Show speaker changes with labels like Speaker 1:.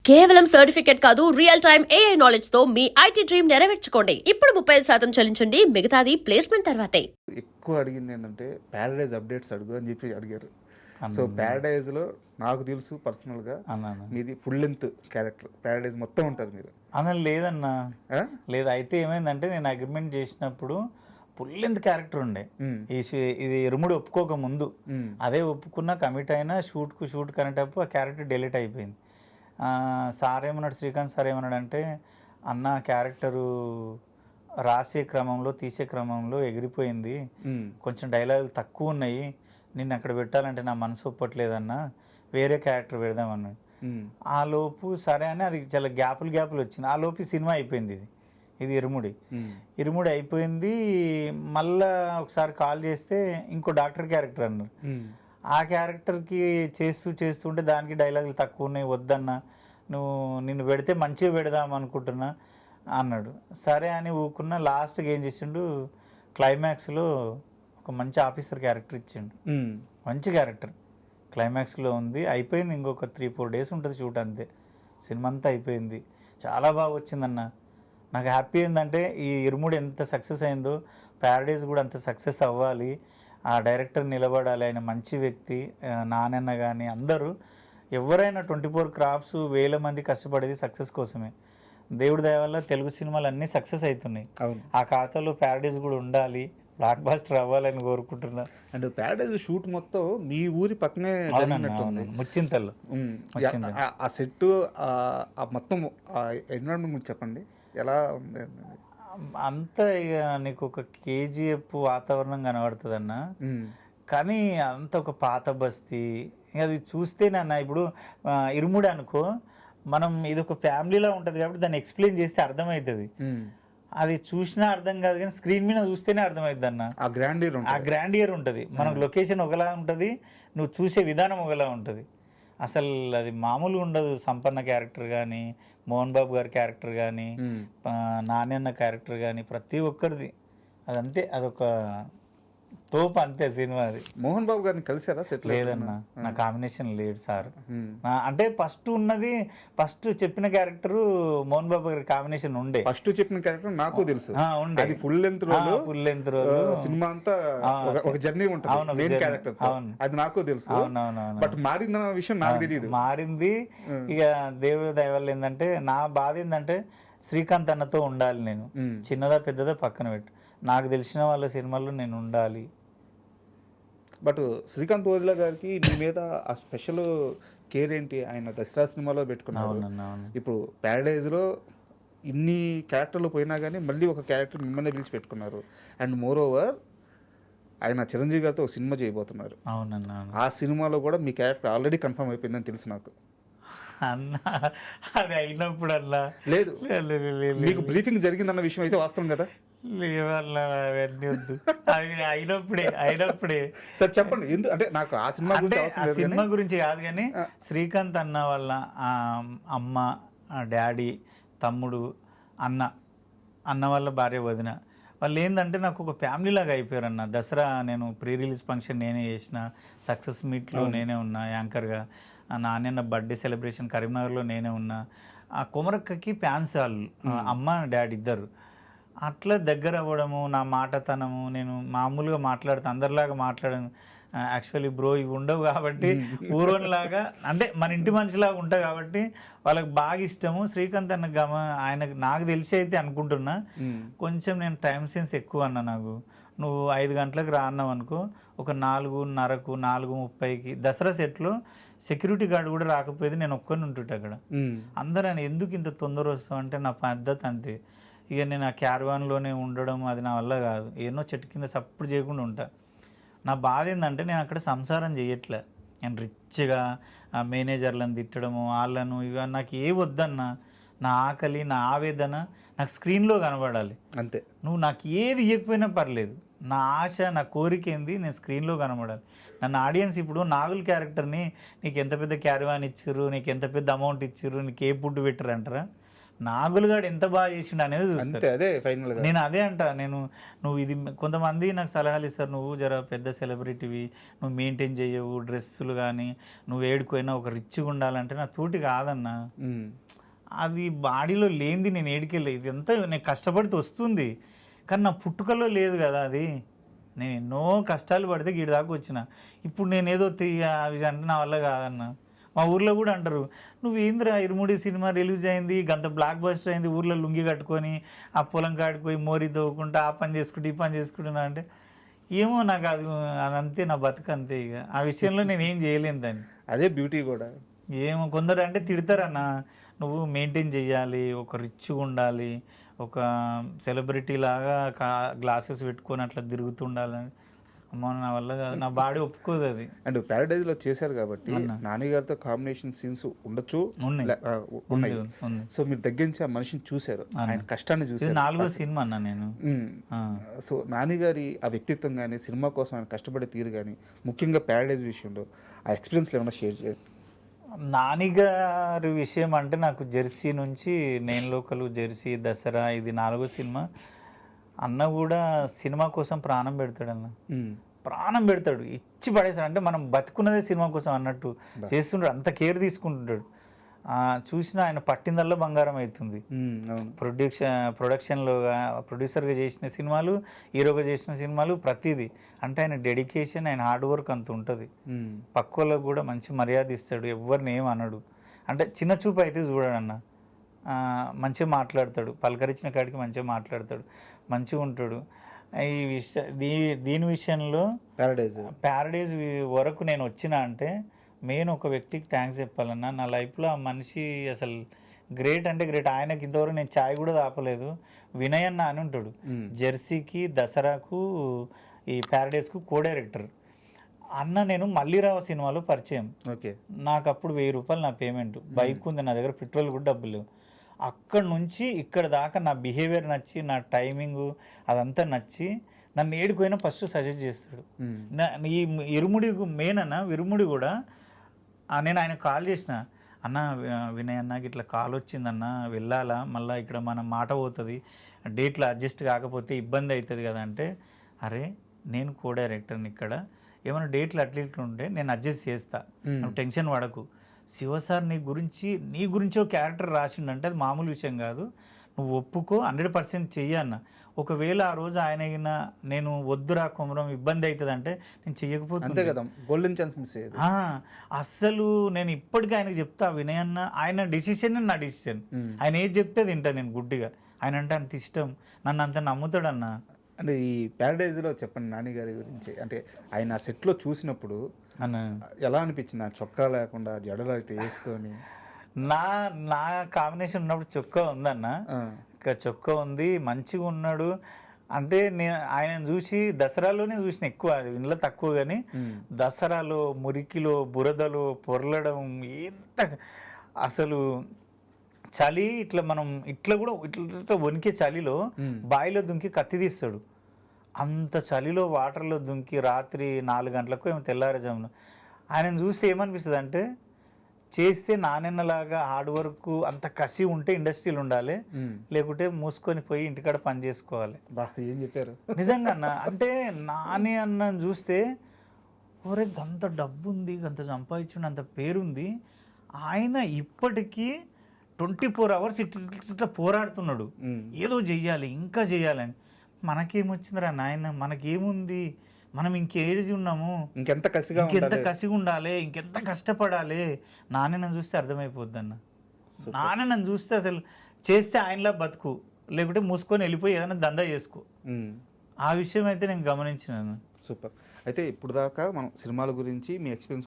Speaker 1: కేవలం సర్టిఫికేట్ కాదు, real time AI knowledge తో మీ ఐటీ డ్రీమ్ నెరవేర్చుకోండి. ఇప్పుడు 35% చెల్లించండి, మిగతాది ప్లేస్మెంట్ తర్వాతే.
Speaker 2: ఎక్కువ అడిగింది ఏంటంటే ప్యారడైజ్ అప్డేట్స్ అడుగు అని చెప్పి అడిగారు. సో
Speaker 3: అన్న
Speaker 2: ప్యారడైజ్లో నాకు తెలుసు పర్సనల్గా
Speaker 3: అన్న
Speaker 2: మీది ఫుల్ లెంత్ క్యారెక్టర్ ప్యారడైజ్ మొత్తం ఉంటుంది మీరు.
Speaker 3: అన్న లేదన్నా,
Speaker 2: ఆ?
Speaker 3: లేదు. అయితే ఏమైందంటే నేను అగ్రిమెంట్ చేసినప్పుడు ఫుల్ లెంత్ క్యారెక్టర్ ఉండే.
Speaker 2: మ్మ్.
Speaker 3: ఇది ఇరుముడు ఒప్పుకోక ముందు
Speaker 2: మ్మ్.
Speaker 3: అదే ఒప్పుకున్న కమిట్ అయినా షూట్ కనేటప్పుడు ఆ క్యారెక్టర్ డిలీట్ అయిపోయింది. సార్ ఏమన్నాడు, శ్రీకాంత్ సార్ ఏమన్నాడు అంటే, అన్న క్యారెక్టరు రాసే క్రమంలో తీసే క్రమంలో ఎగిరిపోయింది,
Speaker 2: మ్మ్.
Speaker 3: కొంచెం డైలాగులు తక్కువ ఉన్నాయి, నిన్ను అక్కడ పెట్టాలంటే నా మనసు ఒప్పట్లేదన్నా, వేరే క్యారెక్టర్ పెడదామన్నాడు.
Speaker 2: మ్మ్.
Speaker 3: ఆ లోపు సరే అని అది చాలా గ్యాపులు వచ్చింది. ఆ లోపు సినిమా అయిపోయింది. ఇది ఇరుముడి
Speaker 2: మ్మ్.
Speaker 3: ఇరుముడి అయిపోయింది. మళ్ళా ఒకసారి కాల్ చేస్తే ఇంకో డాక్టర్ క్యారెక్టర్ అన్నారు.
Speaker 2: మ్మ్.
Speaker 3: ఆ క్యారెక్టర్కి చేస్తుంటే దానికి డైలాగులు తక్కువ ఉన్నాయి, వద్దన్నా, నిన్ను పెడితే మంచిగా పెడదాం అనుకుంటున్నా అన్నాడు. సరే అని ఊకున్న. లాస్ట్కి ఏం చేసిండు, క్లైమాక్స్లో ఒక మంచి ఆఫీసర్ క్యారెక్టర్ ఇచ్చిండు.
Speaker 2: మ్మ్.
Speaker 3: మంచి క్యారెక్టర్ క్లైమాక్స్లో ఉంది. అయిపోయింది, ఇంకొక 3-4 డేస్ ఉంటుంది షూట్, అంతే. సినిమా అంతా అయిపోయింది. చాలా బాగా వచ్చిందన్న. నాకు హ్యాపీ ఏంటంటే ఈ ఇరుముడు ఎంత సక్సెస్ అయిందో ప్యారడైజ్ కూడా అంత సక్సెస్ అవ్వాలి. ఆ డైరెక్టర్ నిలబడాలి, ఆయన మంచి వ్యక్తి. నానన్న కానీ అందరూ ఎవరైనా 24 క్రాఫ్ట్స్ 1000 మంది కష్టపడేది సక్సెస్ కోసమే. దేవుడి దయ వల్ల తెలుగు సినిమాలు అన్నీ సక్సెస్ అవుతున్నాయి.
Speaker 2: అవును.
Speaker 3: ఆ ఖాతాలో ప్యారడైజ్ కూడా ఉండాలి, బ్లాక్ బాస్టర్ అవ్వాలని కోరుకుంటున్నా.
Speaker 2: అండ్ ప్యారడైజ్ షూట్ మొత్తం మీ ఊరి పక్కనే జరిగినట్టుంది.
Speaker 3: ముచ్చింతల్లో.
Speaker 2: మ్మ్.
Speaker 3: వచ్చింది.
Speaker 2: ఆ సెట్ మొత్తం ఎన్విరాన్మెంట్ చెప్పండి ఎలా ఉంది అనేది.
Speaker 3: అంతా ఇక నీకు ఒక కేజీఎఫ్ వాతావరణం కనబడుతుంది అన్న.
Speaker 2: మ్మ్.
Speaker 3: కానీ అంత ఒక పాత బస్తీ. అది చూస్తేనన్న ఇప్పుడు ఇరుముడి అనుకో, మనం ఇది ఒక ఫ్యామిలీలా ఉంటుంది కాబట్టి దాన్ని ఎక్స్ప్లెయిన్ చేస్తే అర్థమవుతుంది.
Speaker 2: మ్మ్.
Speaker 3: అది చూసినా అర్థం కాదు, కానీ స్క్రీన్ మీద చూస్తేనే అర్థమవుతుంది అన్న.
Speaker 2: ఆ గ్రాండియర్
Speaker 3: ఆ గ్రాండియర్ ఉంటుంది. మనకు లొకేషన్ ఒకలా ఉంటుంది, నువ్వు చూసే విధానం ఒకలా ఉంటుంది. అసలు అది మామూలుగా ఉండదు. సంపన్న క్యారెక్టర్ కానీ, మోహన్ బాబు గారి క్యారెక్టర్ కానీ, నాణ్యన్న క్యారెక్టర్ కానీ, ప్రతి ఒక్కరిది అదంతే. అదొక తోపు, అంతే సినిమా అది.
Speaker 2: మోహన్ బాబు గారిని కలిసారా సెట్?
Speaker 3: లేదన్న, నా కాంబినేషన్ లేడు సార్. అంటే ఫస్ట్ చెప్పిన క్యారెక్టర్ మోహన్ బాబు గారి కాంబినేషన్ ఉండే.
Speaker 2: ఫస్ట్ చెప్పిన క్యారెక్టర్ నాకు తెలుసు,
Speaker 3: ఉండే.
Speaker 2: అది ఫుల్ లెంత్ రోల్. సినిమా అంతా ఒక జర్నీ ఉంటుంది మెయిన్ క్యారెక్టర్, అది నాకు తెలుసు.
Speaker 3: అవునవునవును.
Speaker 2: బట్ మారిందన్న విషయం నాకు తెలియదు.
Speaker 3: మారింది. ఇక దేవుడి దయ వల్ల ఏంటంటే, నా బాధ ఏంటంటే శ్రీకాంత్ అన్నతో ఉండాలి నేను. చిన్నదా పెద్దదా పక్కన పెట్టు, నాకు తెలిసిన వాళ్ళ సినిమాల్లో నేను ఉండాలి.
Speaker 2: బట్ శ్రీకాంత్ ఓదిలా గారికి మీ మీద ఆ స్పెషల్ కేర్ ఏంటి? ఆయన దసరా సినిమాలో పెట్టుకున్నారు. ఇప్పుడు ప్యారడైజ్లో ఇన్ని క్యారెక్టర్లు పోయినా కానీ మళ్ళీ ఒక క్యారెక్టర్ మిమ్మల్ని పిలిచి పెట్టుకున్నారు. అండ్ మోర్ ఓవర్ ఆయన చిరంజీవి గారితో ఒక సినిమా చేయబోతున్నారు.
Speaker 3: అవునన్నా.
Speaker 2: ఆ సినిమాలో కూడా మీ క్యారెక్టర్ ఆల్రెడీ కన్ఫర్మ్ అయిపోయిందని తెలుసు నాకు.
Speaker 3: అన్న అది అయినప్పుడు అన్నా
Speaker 2: లేదు, మీకు బ్రీఫింగ్ జరిగిందన్న విషయం అయితే వాస్తవం కదా?
Speaker 3: లేవన్నా, అవన్నీ వద్దు. అది అయినప్పుడే
Speaker 2: సార్ చెప్పండి ఎందుకు అంటే నాకు ఆ సినిమా గురించి
Speaker 3: ఆ
Speaker 2: అవసరం లేదు
Speaker 3: సినిమా
Speaker 2: కానీ.
Speaker 3: గురించి కాదు కానీ, శ్రీకాంత్ అన్న వాళ్ళ అమ్మ, డాడీ, తమ్ముడు, అన్న వాళ్ళ భార్య, వదిన, వాళ్ళు ఏంటంటే నాకు ఒక ఫ్యామిలీ లాగా అయిపోయారు అన్న. దసరా నేను ప్రీ రిలీజ్ ఫంక్షన్ నేనే చేసిన, సక్సెస్ మీట్లో నేనే ఉన్నా యాంకర్గా, నాన్న బర్త్డే సెలబ్రేషన్ కరీంనగర్లో నేనే ఉన్నా. ఆ కొమరక్కకి ఫ్యాన్స్ వాళ్ళు, అమ్మ డాడీ ఇద్దరు. అట్లా దగ్గర అవ్వడము, నా మాటతనము, నేను మామూలుగా మాట్లాడుతాను, అందరిలాగా మాట్లాడాను. యాక్చువల్లీ బ్రో ఇవి ఉండవు కాబట్టి ఊరోనిలాగా, అంటే మన ఇంటి మనిషిలాగా ఉంటా కాబట్టి వాళ్ళకి బాగా ఇష్టము. శ్రీకాంత్ అన్న ఆయనకు నాకు తెలిసి అయితే అనుకుంటున్నా, కొంచెం నేను టైం సెన్స్ ఎక్కువ అన్న. నాకు నువ్వు 5 గంటలకు రా అన్నావు అనుకో, ఒక 4:30కు 4:30కి దసరా సెట్లో సెక్యూరిటీ గార్డ్ కూడా రాకపోయేది, నేను ఒక్కరిని ఉంటుంటే అక్కడ. అందరూ ఆయన ఎందుకు ఇంత తొందర వస్తావు అంటే నా పద్ధతి అంతే. ఇక నేను ఆ క్యారవాన్లోనే ఉండడం అది నా వల్ల కాదు. ఎన్నో చెట్టు కింద సప్పుడు చేయకుండా ఉంటా. నా బాధ ఏంటంటే నేను అక్కడ సంసారం చేయట్లే. నేను రిచ్గా మేనేజర్లను తిట్టడము, వాళ్ళను ఇక నాకు ఏ వద్దన్నా. నా ఆకలి, నా ఆవేదన నాకు స్క్రీన్లో కనబడాలి,
Speaker 2: అంతే.
Speaker 3: నువ్వు నాకు ఏది ఇవ్వకపోయినా పర్లేదు. నా ఆశ, నా కోరిక ఏంది, నేను స్క్రీన్లో కనబడాలి. నన్ను ఆడియన్స్ ఇప్పుడు నాగుల్ క్యారెక్టర్ని నీకు ఎంత పెద్ద క్యారవాన్ ఇచ్చిర్రు, నీకు ఎంత పెద్ద అమౌంట్ ఇచ్చిర్రు, నీకు ఏ ఫుడ్ పెట్టరు అంటారా? నాగులుగాడు ఎంత బాగా చేసిండు అనేది చూస్తారు.
Speaker 2: అంతే, అదే ఫైనల్ గా.
Speaker 3: నేను అదే అంట, నువ్వు ఇది కొంతమంది నాకు సలహాలు ఇస్తారు, నువ్వు జర పెద్ద సెలబ్రిటీవి, నువ్వు మెయింటైన్ చేయవు డ్రెస్సులు కానీ, నువ్వు ఏడుకోయినా ఒక రిచ్గా ఉండాలంటే నా తోటి కాదన్నా. అది బాడీలో లేనిది నేను ఏడికెళ్ళి ఇదంతా నేను కష్టపడితే వస్తుంది, కానీ నా పుట్టుకలో లేదు కదా అది. నేను ఎన్నో కష్టాలు పడితే గీడి దాకా వచ్చిన. ఇప్పుడు నేను ఏదో అవి అంటే నా వల్ల కాదన్న. మా ఊర్లో కూడా అంటారు, నువ్వు ఏందిరా ఇరుముడి సినిమా రిలీజ్ అయింది, గంత బ్లాక్ బస్టర్ అయింది, ఊర్లో లుంగి కట్టుకొని ఆ పొలం కాడికి పోయి మోరి తవ్వుకుంటా ఆ పని చేసుకుంటూ ఈ పని చేసుకుంటున్నా అంటే, ఏమో నాకు అదంతే, నా బతుకు అంతే. ఇక ఆ విషయంలో నేను ఏం చేయలేను దాన్ని.
Speaker 2: అదే బ్యూటీ కూడా.
Speaker 3: ఏమో కొందరు అంటే తిడతారన్న, నువ్వు మెయింటైన్ చేయాలి, ఒక రిచ్గా ఉండాలి, ఒక సెలబ్రిటీ లాగా గ్లాసెస్ పెట్టుకొని అట్లా తిరుగుతుండాలని. అమ్మ నా వల్ల కాదు, నా బాడీ ఒప్పుకోదు అది.
Speaker 2: అండ్ ప్యారడైజ్ లో చేశారు కాబట్టి నాని గారితో కాంబినేషన్ సీన్స్ ఉండొచ్చు, ఉన్నాయి. సో మీరు దగ్గర నుంచి ఆ మనిషిని చూశారు, ఆయన కష్టాన్ని చూసారు.
Speaker 3: 4వ సినిమా అన్న నేను.
Speaker 2: సో నాని గారి ఆ వ్యక్తిత్వం కానీ, సినిమా కోసం ఆయన కష్టపడే తీరు కానీ, ముఖ్యంగా ప్యారడైజ్ విషయంలో ఆ ఎక్స్పీరియన్స్ ఏమైనా షేర్ చేయండి.
Speaker 3: నానిగారి విషయం అంటే నాకు జెర్సీ నుంచి నేను లోకల్, జెర్సీ, దసరా, ఇది 4వ సినిమా. అన్న కూడా సినిమా కోసం ప్రాణం పెడతాడు ప్రాణం పెడతాడు, ఇచ్చి పడేస్తాడు. అంటే మనం బతుకున్నదే సినిమా కోసం అన్నట్టు చేస్తుంటాడు, అంత కేర్ తీసుకుంటుంటాడు. చూసిన ఆయన పట్టిందల్లా బంగారం అవుతుంది. ప్రొడక్షన్లో ప్రొడ్యూసర్గా చేసిన సినిమాలు, హీరోగా చేసిన సినిమాలు, ప్రతిదీ అంటే ఆయన డెడికేషన్, ఆయన హార్డ్ వర్క్ అంత ఉంటుంది. పక్కోళ్ళకు కూడా మంచి మర్యాద ఇస్తాడు, ఎవరిని ఏం అనడు. అంటే చిన్న చూపు అయితే చూడడన్న, మంచిగా మాట్లాడతాడు, పలకరించిన కాడికి మంచిగా మాట్లాడతాడు, మంచిగా ఉంటాడు. ఈ దీని విషయంలో ప్యారడైజ్ వరకు నేను వచ్చిన అంటే మెయిన్ ఒక వ్యక్తికి థ్యాంక్స్ చెప్పాలన్నా. నా లైఫ్లో ఆ మనిషి అసలు గ్రేట్ అంటే గ్రేట్. ఆయనకి ఇంతవరకు నేను ఛాయ్ కూడా తాపలేదు. వినయ్ అన్న అని ఉంటాడు, జెర్సీకి, దసరాకు, ఈ ప్యారడైజ్కు కో డైరెక్టర్ అన్న. నేను మల్లిరావు సినిమాలో పరిచయం. నాకు అప్పుడు 1000 రూపాయలు నా పేమెంట్, బైక్ ఉంది నా దగ్గర, పెట్రోల్ కూడా డబ్బులు లేవు. అక్కడ నుంచి ఇక్కడ దాకా నా బిహేవియర్ నచ్చి, నా టైమింగు అదంతా నచ్చి నన్ను ఏడుకోయినా ఫస్ట్ సజెస్ట్ చేస్తాడు. ఈ ఇరుముడి మెయిన్ అన్న, ఇరుముడి కూడా నేను ఆయన కాల్ చేసిన, అన్న వినయ్ అన్నకి ఇట్లా కాల్ వచ్చిందన్న, వెళ్ళాలా, మళ్ళీ ఇక్కడ మన మాట పోతుంది, డేట్లో అడ్జస్ట్ కాకపోతే ఇబ్బంది అవుతుంది కదా అంటే, అరే నేను కో డైరెక్టర్ని, ఇక్కడ ఏమైనా డేట్లు అట్లా ఇట్లా ఉంటే నేను అడ్జస్ట్ చేస్తా, నువ్వు టెన్షన్ పడకు. శివ సార్ నీ గురించి ఒక క్యారెక్టర్ రాసిండంటే అది మామూలు విషయం కాదు, నువ్వు ఒప్పుకో, 100% చెయ్యన్న. ఒకవేళ ఆ రోజు ఆయన నేను వద్దురా కొమరం ఇబ్బంది అవుతుంది అంటే నేను చెయ్యకపోతుంది
Speaker 2: కదా, గోల్డెన్ ఛాన్స్ మిస్ అయ్యేది.
Speaker 3: అస్సలు నేను ఇప్పటికీ ఆయనకు చెప్తా, వినయ్ అన్న ఆయన డిసిషన్ నా డిసిషన్, ఆయన ఏది చెప్తే తింటా నేను గుడ్డిగా. ఆయన అంటే అంత ఇష్టం, నన్ను అంత నమ్ముతాడన్న.
Speaker 2: అంటే ఈ ప్యారడైజ్లో చెప్పండి నాని గారి గురించి. అంటే ఆయన సెట్లో చూసినప్పుడు ఎలా అనిపించింది, చొక్కా లేకుండా జడలు అయితే వేసుకొని?
Speaker 3: నా కాంబినేషన్ ఉన్నప్పుడు చొక్కా ఉందన్న, ఇంకా చొక్కా ఉంది, మంచిగా ఉన్నాడు. అంటే నేను ఆయనను చూసి దసరాలోనే చూసిన, ఎక్కువ ఇంట్లో తక్కువ, కానీ దసరాలో మురికిలో బురదలో పొరలడం, ఎంత అసలు చలి, ఇట్లా మనం ఇట్లా కూడా ఇట్లా వణికే చలిలో బావిలో దుంకి కత్తి తీస్తాడు. అంత చలిలో వాటర్లో దుంకి రాత్రి 4 గంటలకు ఏమో తెల్లారుజామున ఆయనను చూస్తే ఏమనిపిస్తుంది అంటే, చేస్తే నానెన్నలాగా హార్డ్ వర్క్ అంత కసి ఉంటే ఇండస్ట్రీలు ఉండాలి, లేకుంటే మూసుకొని పోయి ఇంటికాడ పని చేసుకోవాలి.
Speaker 2: ఏం చెప్పారు
Speaker 3: నిజంగా అన్న. అంటే నాని అన్న చూస్తే, ఒరే గంత డబ్బు ఉంది, గంత సంపాదించుండి, అంత పేరుంది, ఆయన ఇప్పటికీ 24 hours ఇట్లా పోరాడుతున్నాడు, ఏదో చెయ్యాలి, ఇంకా చెయ్యాలని. మనకేమొచ్చిందిరా నాయన, మనకేముంది, మనం ఇంకేజ్ ఉన్నాము, ఇంకెంత కసిగా ఉండాలి, ఇంకెంత కష్టపడాలి. నాన్నను చూస్తే అర్థమైపోద్ది అన్న. నాన్నను చూస్తే అసలు చేస్తే ఆయనలా బతుకు, లేకుంటే మూసుకొని వెళ్ళిపోయి ఏదైనా దందా చేసుకో. ఆ విషయం అయితే నేను గమనించినాను.
Speaker 2: సూపర్. అయితే ఇప్పుడు దాకా మనం సినిమాల గురించి మీ ఎక్స్పీరియన్స్